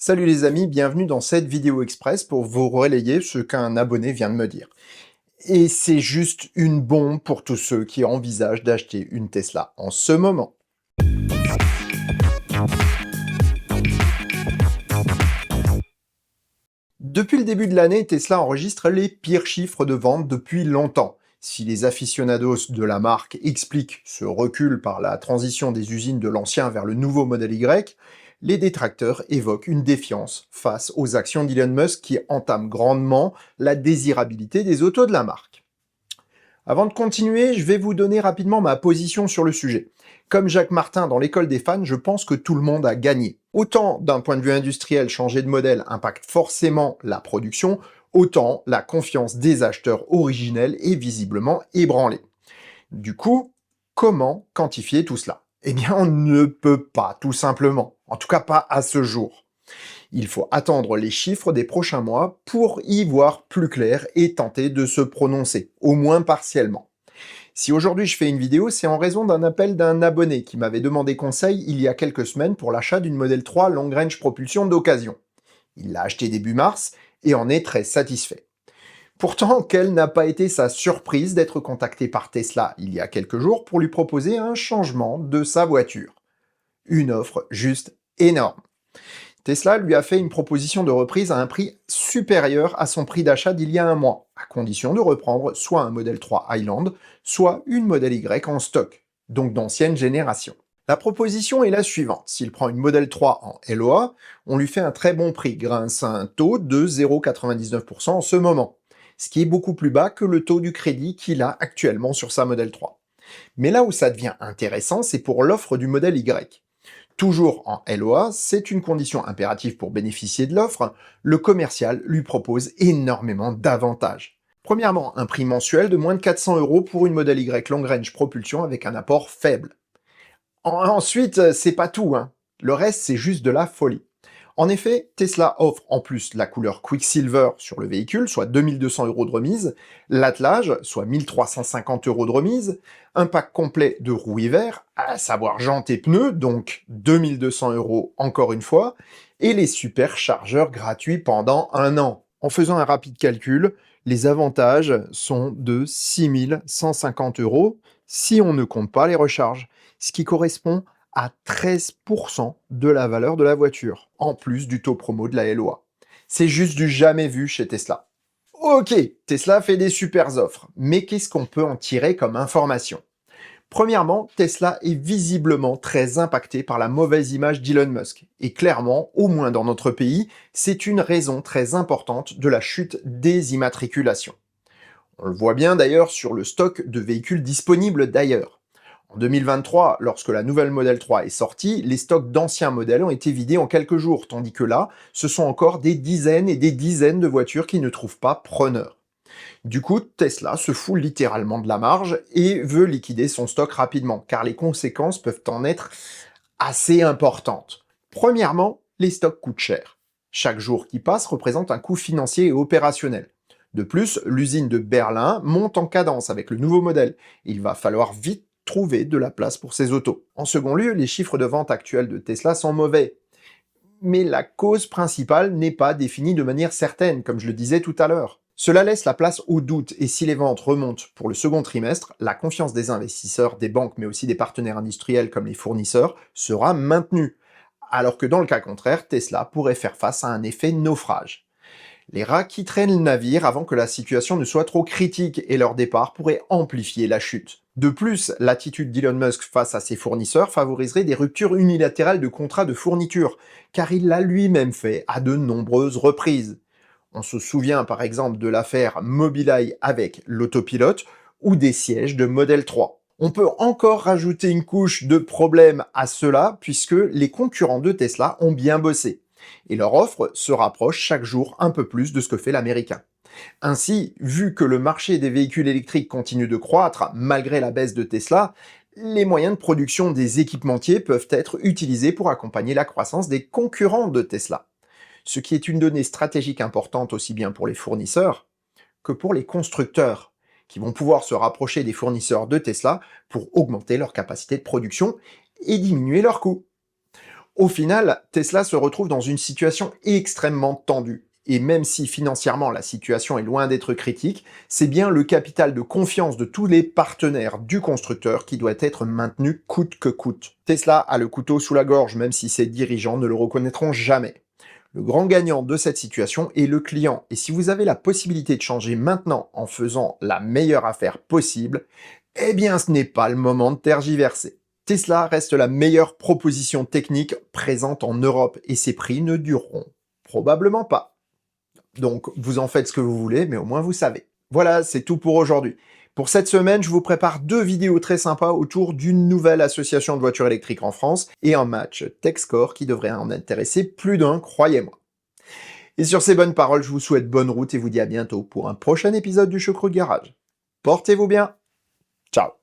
Salut les amis, bienvenue dans cette vidéo express pour vous relayer ce qu'un abonné vient de me dire. Et c'est juste une bombe pour tous ceux qui envisagent d'acheter une Tesla en ce moment. Depuis le début de l'année, Tesla enregistre les pires chiffres de vente depuis longtemps. Si les aficionados de la marque expliquent ce recul par la transition des usines de l'ancien vers le nouveau modèle Y, les détracteurs évoquent une défiance face aux actions d'Elon Musk qui entament grandement la désirabilité des autos de la marque. Avant de continuer, je vais vous donner rapidement ma position sur le sujet. Comme Jacques Martin dans l'école des fans, je pense que tout le monde a gagné. Autant d'un point de vue industriel, changer de modèle impacte forcément la production, autant la confiance des acheteurs originels est visiblement ébranlée. Du coup, comment quantifier tout cela? Eh bien, on ne peut pas, tout simplement. En tout cas, pas à ce jour. Il faut attendre les chiffres des prochains mois pour y voir plus clair et tenter de se prononcer, au moins partiellement. Si aujourd'hui je fais une vidéo, c'est en raison d'un appel d'un abonné qui m'avait demandé conseil il y a quelques semaines pour l'achat d'une Model 3 Long Range Propulsion d'occasion. Il l'a acheté début mars et en est très satisfait. Pourtant, quelle n'a pas été sa surprise d'être contacté par Tesla il y a quelques jours pour lui proposer un changement de sa voiture. Une offre juste énorme. Tesla lui a fait une proposition de reprise à un prix supérieur à son prix d'achat d'il y a un mois, à condition de reprendre soit un Model 3 Highland, soit une Model Y en stock, donc d'ancienne génération. La proposition est la suivante. S'il prend une Model 3 en LOA, on lui fait un très bon prix grâce à un taux de 0,99% en ce moment, ce qui est beaucoup plus bas que le taux du crédit qu'il a actuellement sur sa Model 3. Mais là où ça devient intéressant, c'est pour l'offre du Model Y. Toujours en LOA, c'est une condition impérative pour bénéficier de l'offre, le commercial lui propose énormément d'avantages. Premièrement, un prix mensuel de moins de 400 € pour une Model Y Long Range Propulsion avec un apport faible. Ensuite, c'est pas tout, hein. Le reste, c'est juste de la folie. En effet, Tesla offre en plus la couleur Quicksilver sur le véhicule, soit 2200 € de remise, l'attelage, soit 1350 € de remise, un pack complet de roues hiver, à savoir jantes et pneus, donc 2200 € encore une fois, et les superchargeurs gratuits pendant un an. En faisant un rapide calcul, les avantages sont de 6150 € si on ne compte pas les recharges, ce qui correspond à 13% de la valeur de la voiture, en plus du taux promo de la LOA. C'est juste du jamais vu chez Tesla. Ok, Tesla fait des super offres, mais qu'est-ce qu'on peut en tirer comme information? Premièrement, Tesla est visiblement très impacté par la mauvaise image d'Elon Musk. Et clairement, au moins dans notre pays, c'est une raison très importante de la chute des immatriculations. On le voit bien d'ailleurs sur le stock de véhicules disponibles d'ailleurs. En 2023, lorsque la nouvelle Model 3 est sortie, les stocks d'anciens modèles ont été vidés en quelques jours, tandis que là, ce sont encore des dizaines et des dizaines de voitures qui ne trouvent pas preneur. Du coup, Tesla se fout littéralement de la marge et veut liquider son stock rapidement, car les conséquences peuvent en être assez importantes. Premièrement, les stocks coûtent cher. Chaque jour qui passe représente un coût financier et opérationnel. De plus, l'usine de Berlin monte en cadence avec le nouveau modèle. Il va falloir vite trouver de la place pour ces autos. En second lieu, les chiffres de vente actuels de Tesla sont mauvais. Mais la cause principale n'est pas définie de manière certaine, comme je le disais tout à l'heure. Cela laisse la place au doute, et si les ventes remontent pour le second trimestre, la confiance des investisseurs, des banques, mais aussi des partenaires industriels comme les fournisseurs, sera maintenue. Alors que dans le cas contraire, Tesla pourrait faire face à un effet naufrage. Les rats qui traînent le navire avant que la situation ne soit trop critique et leur départ pourrait amplifier la chute. De plus, l'attitude d'Elon Musk face à ses fournisseurs favoriserait des ruptures unilatérales de contrats de fourniture, car il l'a lui-même fait à de nombreuses reprises. On se souvient par exemple de l'affaire Mobileye avec l'autopilote ou des sièges de Model 3. On peut encore rajouter une couche de problème à cela puisque les concurrents de Tesla ont bien bossé et leur offre se rapproche chaque jour un peu plus de ce que fait l'américain. Ainsi, vu que le marché des véhicules électriques continue de croître malgré la baisse de Tesla, les moyens de production des équipementiers peuvent être utilisés pour accompagner la croissance des concurrents de Tesla. Ce qui est une donnée stratégique importante aussi bien pour les fournisseurs que pour les constructeurs, qui vont pouvoir se rapprocher des fournisseurs de Tesla pour augmenter leur capacité de production et diminuer leurs coûts. Au final, Tesla se retrouve dans une situation extrêmement tendue. Et même si financièrement la situation est loin d'être critique, c'est bien le capital de confiance de tous les partenaires du constructeur qui doit être maintenu coûte que coûte. Tesla a le couteau sous la gorge, même si ses dirigeants ne le reconnaîtront jamais. Le grand gagnant de cette situation est le client, et si vous avez la possibilité de changer maintenant en faisant la meilleure affaire possible, eh bien ce n'est pas le moment de tergiverser. Tesla reste la meilleure proposition technique présente en Europe, et ses prix ne dureront probablement pas. Donc vous en faites ce que vous voulez, mais au moins vous savez. Voilà, c'est tout pour aujourd'hui. Pour cette semaine, je vous prépare 2 vidéos très sympas autour d'une nouvelle association de voitures électriques en France et un match TechScore qui devrait en intéresser plus d'un, croyez-moi. Et sur ces bonnes paroles, je vous souhaite bonne route et vous dis à bientôt pour un prochain épisode du Choucroute Garage. Portez-vous bien. Ciao.